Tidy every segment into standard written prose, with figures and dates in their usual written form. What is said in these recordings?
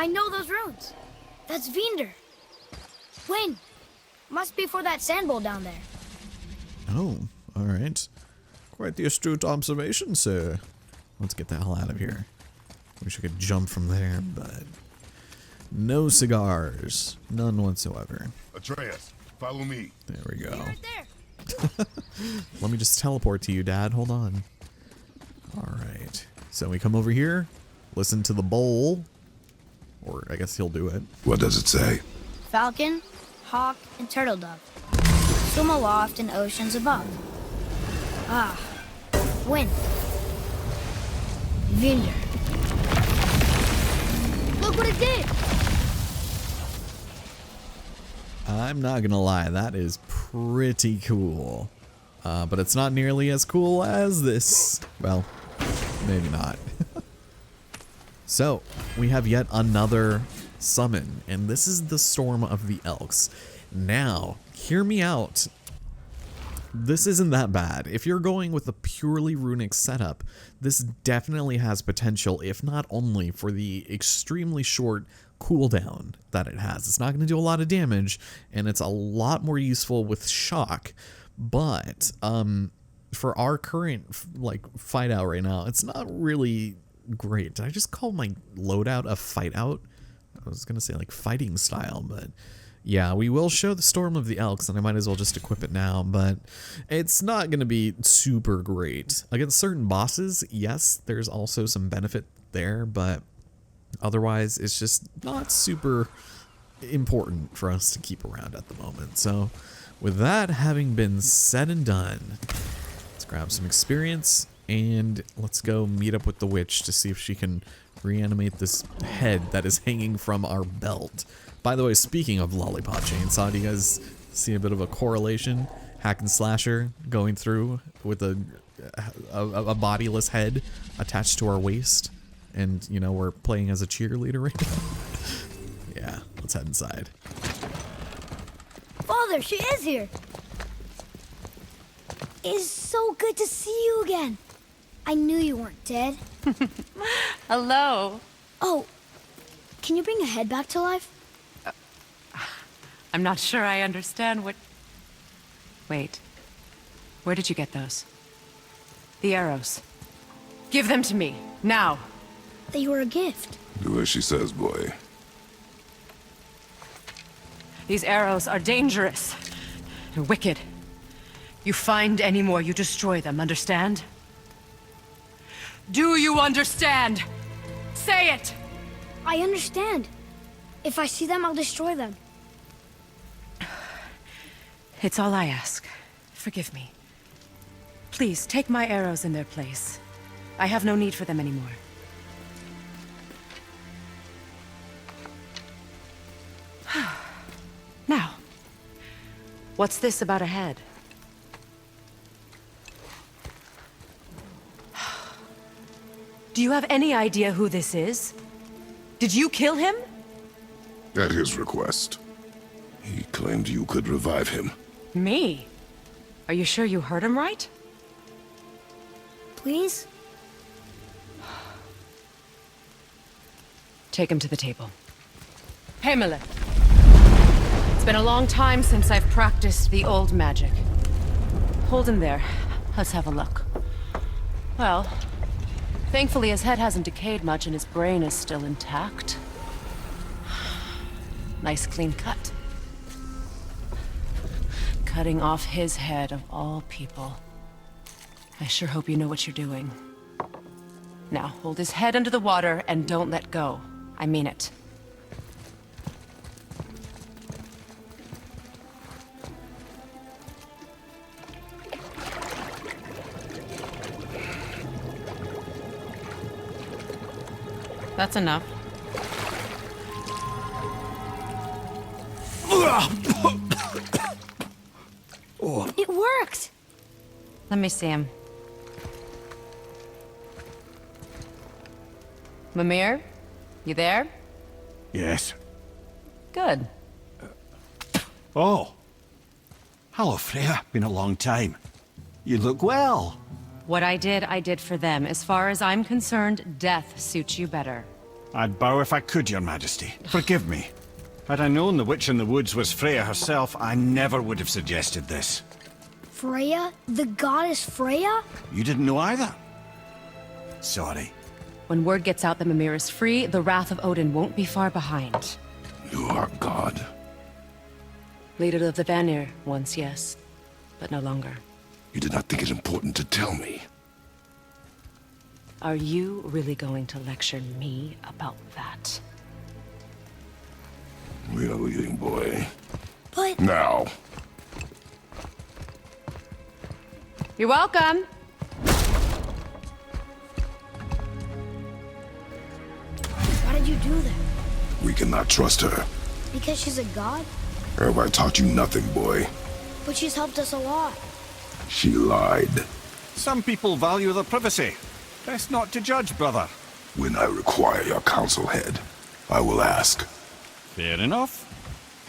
I know those runes. That's Vinder. Wind. Must be for that sand bowl down there. Oh, all right. Quite the astute observation, sir. Let's get the hell out of here. Wish I could jump from there, but no cigars. None whatsoever. Atreus, follow me. There we go. Right there. Let me just teleport to you, Dad. Hold on. All right. So we come over here, listen to the bowl, or I guess he'll do it. What does it say? Falcon, hawk, and turtle dove. Swim aloft in oceans above. Ah, wind. Vinder. Look what it did! I'm not gonna lie, that is pretty cool. But it's not nearly as cool as this. Well, maybe not. So, we have yet another summon, and this is the Storm of the Elks. Now, hear me out. This isn't that bad. If you're going with a purely runic setup, this definitely has potential, if not only for the extremely short cooldown that it has. It's not going to do a lot of damage, and it's a lot more useful with shock. But for our current fight out right now, it's not really great. Did I just call my loadout a fight out? I was going to say fighting style, but yeah, we will show the Storm of the Elks, and I might as well just equip it now, but it's not going to be super great. Against certain bosses, yes, there's also some benefit there, but otherwise it's just not super important for us to keep around at the moment. So with that having been said and done, let's grab some experience, and let's go meet up with the witch to see if she can reanimate this head that is hanging from our belt. By the way, speaking of Lollipop Chainsaw, do you guys see a bit of a correlation? Hack and slasher going through with a bodiless head attached to our waist, and you know we're playing as a cheerleader right now. Yeah, let's head inside. Father, she is here. It's so good to see you again. I knew you weren't dead. Hello. Oh, can you bring a head back to life? I'm not sure I understand what... Wait. Where did you get those? The arrows. Give them to me, now. They were a gift. Do as she says, boy. These arrows are dangerous. They're wicked. You find any more, you destroy them, understand? Do you understand? Say it! I understand. If I see them, I'll destroy them. It's all I ask. Forgive me. Please, take my arrows in their place. I have no need for them anymore. Now, what's this about a head? Do you have any idea who this is? Did you kill him? At his request. He claimed you could revive him. Me? Are you sure you heard him right? Please? Take him to the table. Pamela. It's been a long time since I've practiced the old magic. Hold him there. Let's have a look. Well, thankfully his head hasn't decayed much and his brain is still intact. Nice clean cut. Cutting off his head of all people. I sure hope you know what you're doing. Now, hold his head under the water and don't let go. I mean it. That's enough. It worked! Let me see him. Mimir? You there? Yes. Good. Oh. Hello, Freya. Been a long time. You look well. What I did for them. As far as I'm concerned, death suits you better. I'd bow if I could, Your Majesty. Forgive me. Had I known the witch in the woods was Freya herself, I never would have suggested this. Freya? The goddess Freya? You didn't know either? Sorry. When word gets out that Mimir is free, the wrath of Odin won't be far behind. You are God. Leader of the Vanir, once yes, but no longer. You did not think it important to tell me. Are you really going to lecture me about that? We are leaving, boy. But... Now. You're welcome. Why did you do that? We cannot trust her. Because she's a god? Have I taught you nothing, boy? But she's helped us a lot. She lied. Some people value their privacy. Best not to judge, brother. When I require your council head, I will ask. Fair enough.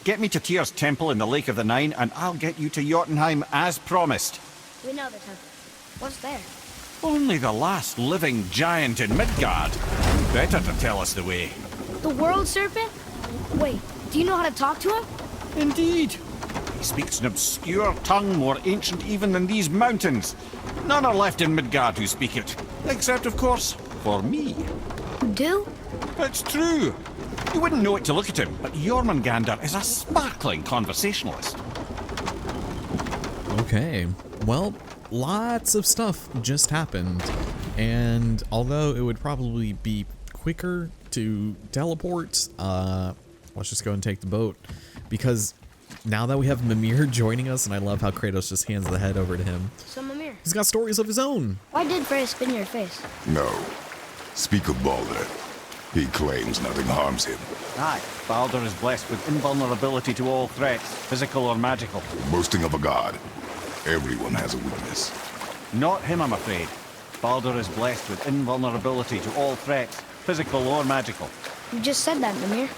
Get me to Tyr's temple in the Lake of the Nine, and I'll get you to Jotunheim as promised. We know the temple. What's there? Only the last living giant in Midgard. Better to tell us the way. The world serpent? Wait, do you know how to talk to him? Indeed. He speaks an obscure tongue more ancient even than these mountains. None are left in Midgard who speak it. Except, of course, for me. You do? It's true. You wouldn't know it to look at him, but Jormungandr is a sparkling conversationalist. Okay, well, lots of stuff just happened, and although it would probably be quicker to teleport, let's just go and take the boat, because now that we have Mimir joining us, and I love how Kratos just hands the head over to him. So Mimir, He's got stories of his own. why did Freya spit in your face? No. Speak of Baldur. He claims nothing harms him. Aye, Baldur is blessed with invulnerability to all threats, physical or magical. Boasting of a god. Everyone has a weakness. Not him, I'm afraid. Baldur is blessed with invulnerability to all threats, physical or magical. You just said that, Mimir.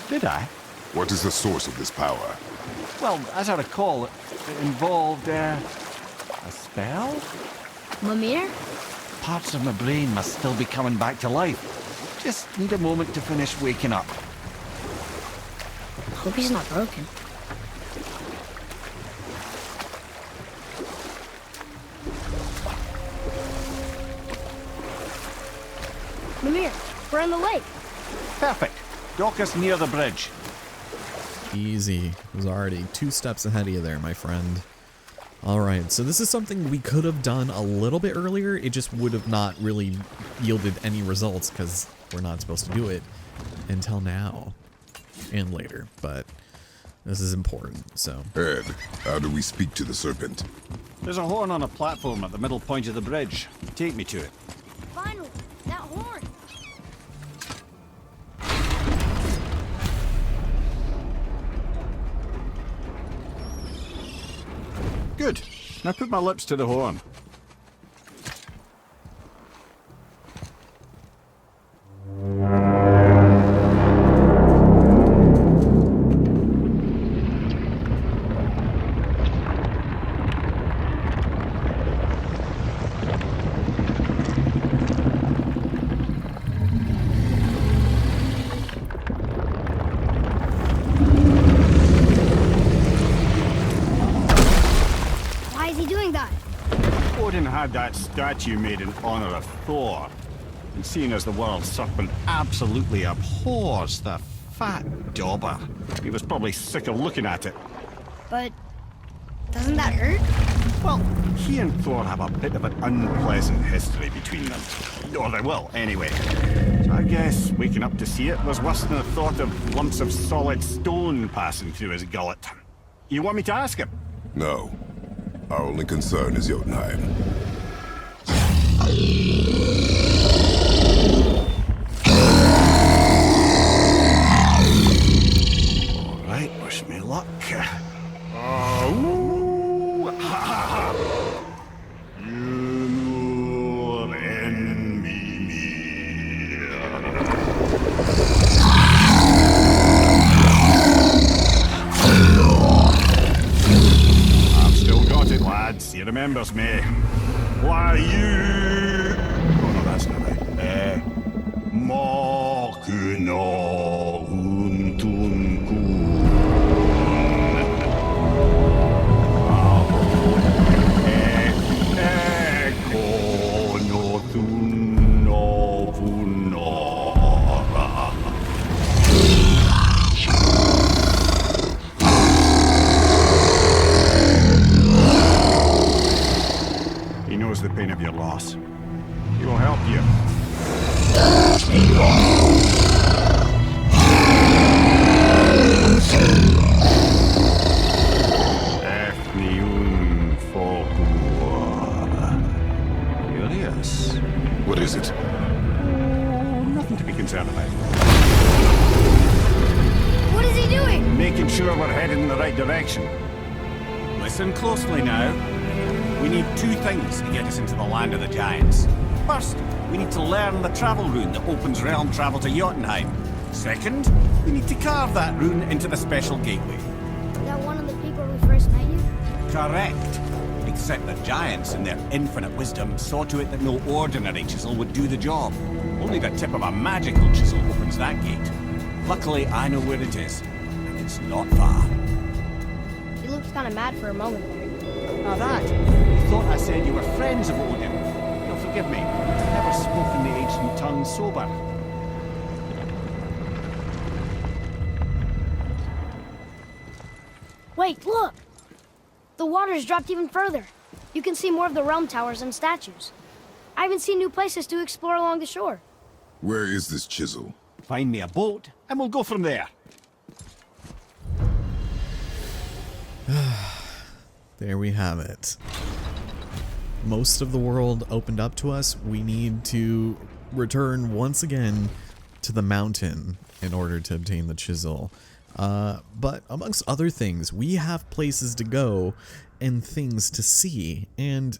Did I? What is the source of this power? Well, as I recall, it involved, a spell? Mimir? Parts of my brain must still be coming back to life. Just need a moment to finish waking up. Hope he's not broken. Mimir, we're on the lake. Perfect. Dock us near the bridge. Easy. I was already 2 steps ahead of you there, my friend. Alright, so this is something we could have done a little bit earlier. It just would have not really yielded any results because we're not supposed to do it until now and later, but this is important, so. Ed, how do we speak to the Serpent? There's a horn on a platform at the middle point of the bridge. Take me to it. Finally, that horn. Good. Now put my lips to the horn. Why is he doing that? Odin had that statue made in honor of Thor. And seeing as the world serpent absolutely abhors the fat dauber, he was probably sick of looking at it. But doesn't that hurt? Well, he and Thor have a bit of an unpleasant history between them. Or they will, anyway. So I guess waking up to see it was worse than the thought of lumps of solid stone passing through his gullet. You want me to ask him? No. Our only concern is Jotunheim. All right, wish me luck. Oh, ha ha ha. You and me. I've still got it, lads. He remembers me. Why you? Oh no, that's not right. What is it? Oh, nothing to be concerned about. What is he doing? Making sure we're heading in the right direction. Listen closely now. We need two things to get us into the land of the giants. First, we need to learn the travel rune that opens realm travel to Jotunheim. Second, we need to carve that rune into the special gateway. Is that one of the people we first met you? Correct. Except the giants, in their infinite wisdom, saw to it that no ordinary chisel would do the job. Only the tip of a magical chisel opens that gate. Luckily, I know where it is, and it's not far. He looks kind of mad for a moment there. Now that, you thought I said you were friends of Odin. You'll forgive me. I've never spoken the ancient tongue sober. Wait, look! The water's dropped even further. You can see more of the realm towers and statues. I haven't seen new places to explore along the shore. Where is this chisel? Find me a boat, and we'll go from there. There we have it. Most of the world opened up to us. We need to return once again to the mountain in order to obtain the chisel. But amongst other things, we have places to go and things to see. And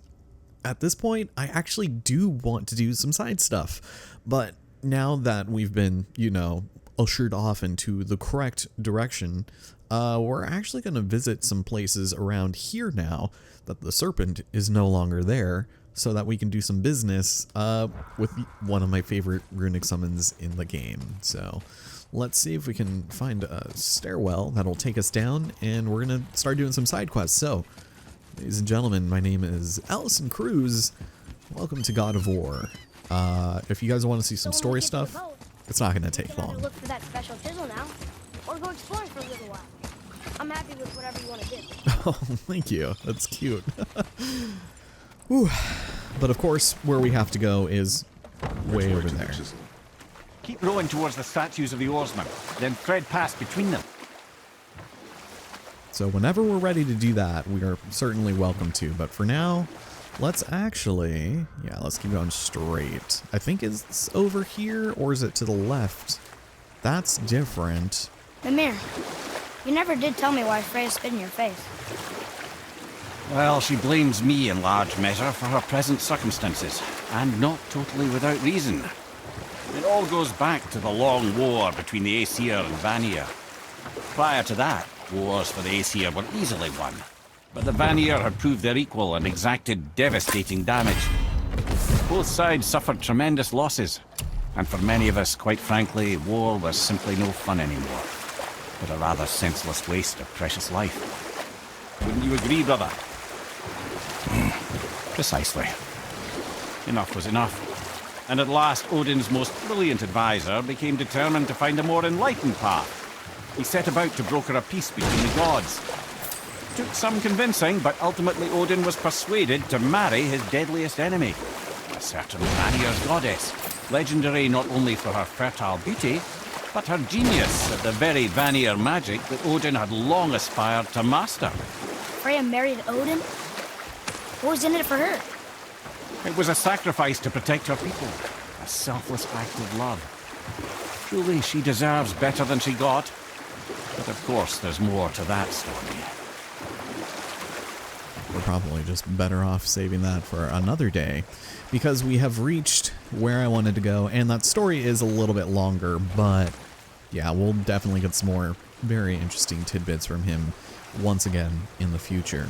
at this point, I actually do want to do some side stuff. But now that we've been, you know, ushered off into the correct direction, we're actually going to visit some places around here now that the Serpent is no longer there, so that we can do some business with one of my favorite runic summons in the game. So let's see if we can find a stairwell that'll take us down, and we're going to start doing some side quests. So, ladies and gentlemen, my name is Allison Cruz. Welcome to God of War. If you guys want to see some story stuff, it's not going to take long. Look for that special chisel now, or go exploring for a little while. I'm happy with whatever you want to do. Oh, thank you. That's cute. Whew. But of course, where we have to go is way over there. Keep rowing towards the statues of the oarsmen, then thread past between them. So whenever we're ready to do that, we are certainly welcome to. But for now, let's actually, let's keep going straight. I think it's over here, or is it to the left? That's different. Mimir, you never did tell me why Freya spit in your face. Well, she blames me in large measure for her present circumstances, and not totally without reason. It all goes back to the long war between the Aesir and Vanir. Prior to that, wars for the Aesir were easily won, but the Vanir had proved their equal and exacted devastating damage. Both sides suffered tremendous losses, and for many of us, quite frankly, war was simply no fun anymore, but a rather senseless waste of precious life. Wouldn't you agree, brother? Precisely. Enough was enough. And at last, Odin's most brilliant advisor became determined to find a more enlightened path. He set about to broker a peace between the gods. It took some convincing, but ultimately Odin was persuaded to marry his deadliest enemy, a certain Vanir's goddess, legendary not only for her fertile beauty, but her genius at the very Vanir magic that Odin had long aspired to master. Freya married Odin? What was in it for her? It was a sacrifice to protect her people, a selfless act of love. Truly, she deserves better than she got. But of course, there's more to that story. We're probably just better off saving that for another day, because we have reached where I wanted to go, and that story is a little bit longer, but yeah, we'll definitely get some more very interesting tidbits from him once again in the future.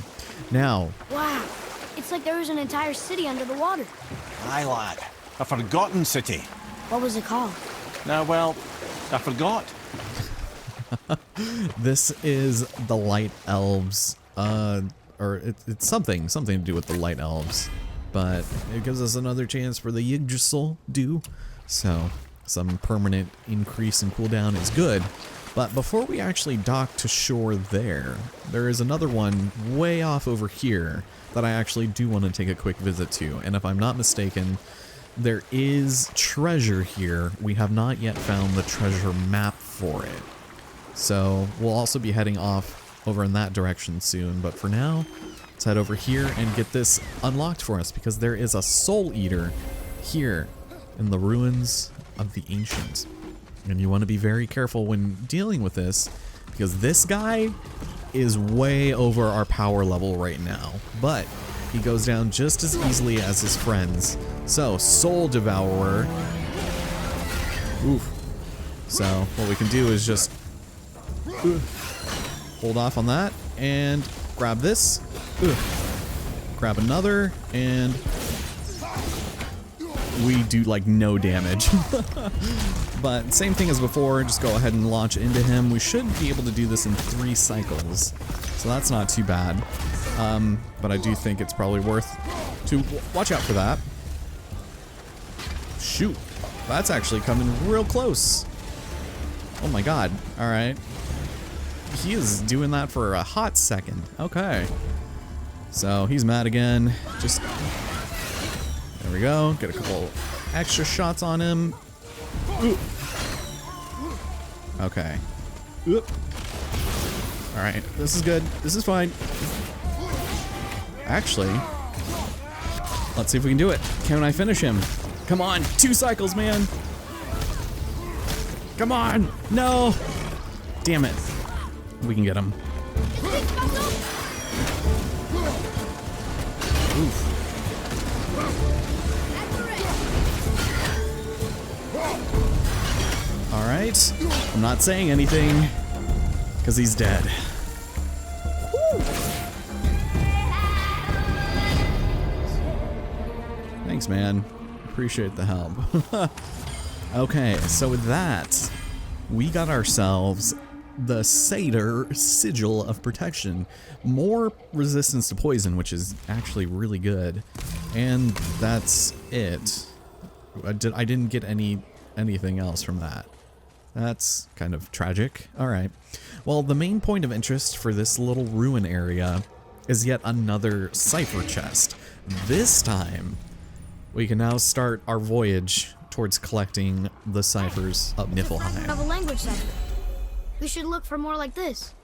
Now, wow, it's like there was an entire city under the water. Aye, lad. A forgotten city. What was it called? Well, I forgot. this is the Light Elves, or it's something to do with the Light Elves, but it gives us another chance for the Yggdrasil due, so some permanent increase in cooldown is good. But before we actually dock to shore there is another one way off over here that I actually do want to take a quick visit to, and if I'm not mistaken, there is treasure here. We have not yet found the treasure map for it. So we'll also be heading off over in that direction soon. But for now, let's head over here and get this unlocked for us, because there is a soul eater here in the ruins of the ancients. And you want to be very careful when dealing with this, because this guy is way over our power level right now. But he goes down just as easily as his friends. So, Soul Devourer. Oof. So, what we can do is just hold off on that and grab this. Grab another, and we do like no damage. But same thing as before, just go ahead and launch into him. We should be able to do this in 3 cycles, so that's not too bad. But I do think it's probably worth to watch out for that. Shoot, that's actually coming real close. Oh my god. All right, he is doing that for a hot second. Okay, so he's mad again. Just there we go. Get a couple extra shots on him. Ooh. Okay. Oop. All right, this is good. This is fine. Actually, let's see if we can do it. Can I finish him? Come on, 2 cycles, man. Come on. No. Damn it. We can get him. Oof. All right. I'm not saying anything because he's dead. Woo. Thanks, man. Appreciate the help. Okay, so with that, we got ourselves the Sigil of Protection. More resistance to poison, which is actually really good. And that's it. I didn't get anything else from that. That's kind of tragic. All right. Well, the main point of interest for this little ruin area is yet another cipher chest. This time, we can now start our voyage towards collecting the ciphers of Niflheim. Of a language cipher. We should look for more like this.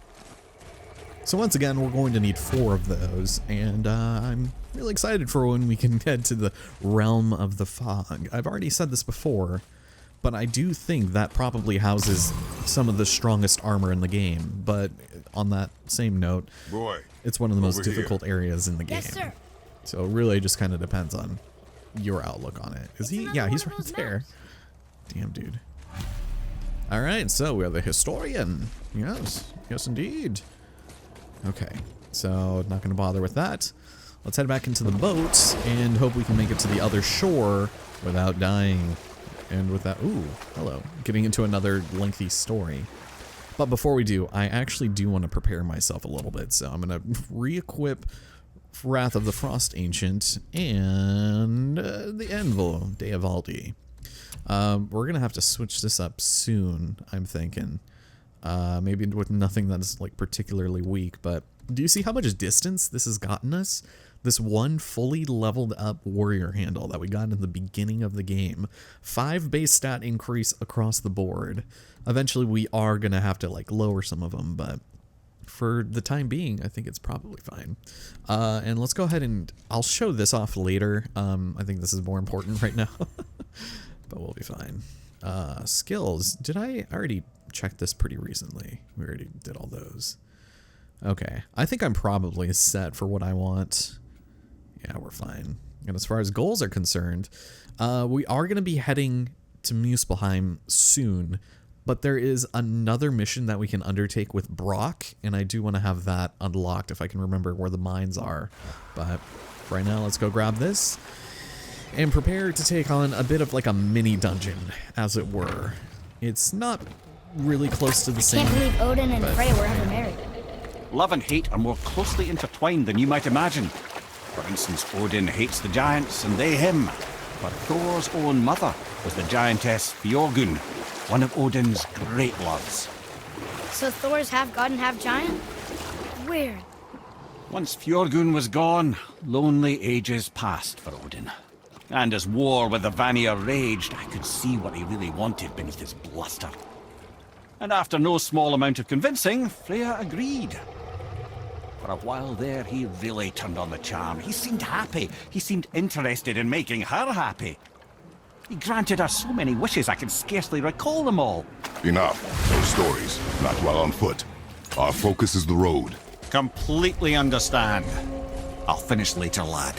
So once again, we're going to need 4 of those, and I'm really excited for when we can head to the Realm of the Fog. I've already said this before, but I do think that probably houses some of the strongest armor in the game. But on that same note, it's one of the most difficult areas in the game. Yes, sir. So it really just kind of depends on your outlook on it. Is he? Yeah, he's right there. Damn, dude. All right, so we are the historian. Yes, yes, indeed. Okay, so not going to bother with that. Let's head back into the boat and hope we can make it to the other shore without dying. And with that, ooh, hello, getting into another lengthy story. But before we do, I actually do want to prepare myself a little bit. So I'm going to re-equip Wrath of the Frost Ancient and the Anvil, Deavaldi. We're going to have to switch this up soon, I'm thinking. Maybe with nothing that is like particularly weak, but do you see how much distance this has gotten us? This one fully leveled up warrior handle that we got in the beginning of the game. 5 base stat increase across the board. Eventually we are going to have to like lower some of them, but for the time being, I think it's probably fine. And let's go ahead and I'll show this off later. I think this is more important right now, but we'll be fine. Skills. Did I already check this pretty recently? We already did all those. Okay. I think I'm probably set for what I want. Yeah, we're fine. And as far as goals are concerned, we are going to be heading to Muspelheim soon, but there is another mission that we can undertake with Brock, and I do want to have that unlocked if I can remember where the mines are. But for right now, let's go grab this and prepare to take on a bit of like a mini dungeon, as it were. It's not really close to the same. Can't believe Odin and Freya were ever married. Love and hate are more closely intertwined than you might imagine. For instance, Odin hates the giants and they him. But Thor's own mother was the giantess Fjorgun, one of Odin's great loves. So Thor's half god and half giant? Weird. Once Fjorgun was gone, lonely ages passed for Odin. And as war with the Vanir raged, I could see what he really wanted beneath his bluster. And after no small amount of convincing, Freya agreed. For a while there, he really turned on the charm. He seemed happy. He seemed interested in making her happy. He granted her so many wishes I can scarcely recall them all. Enough. Those stories. Not while on foot. Our focus is the road. Completely understand. I'll finish later, lad.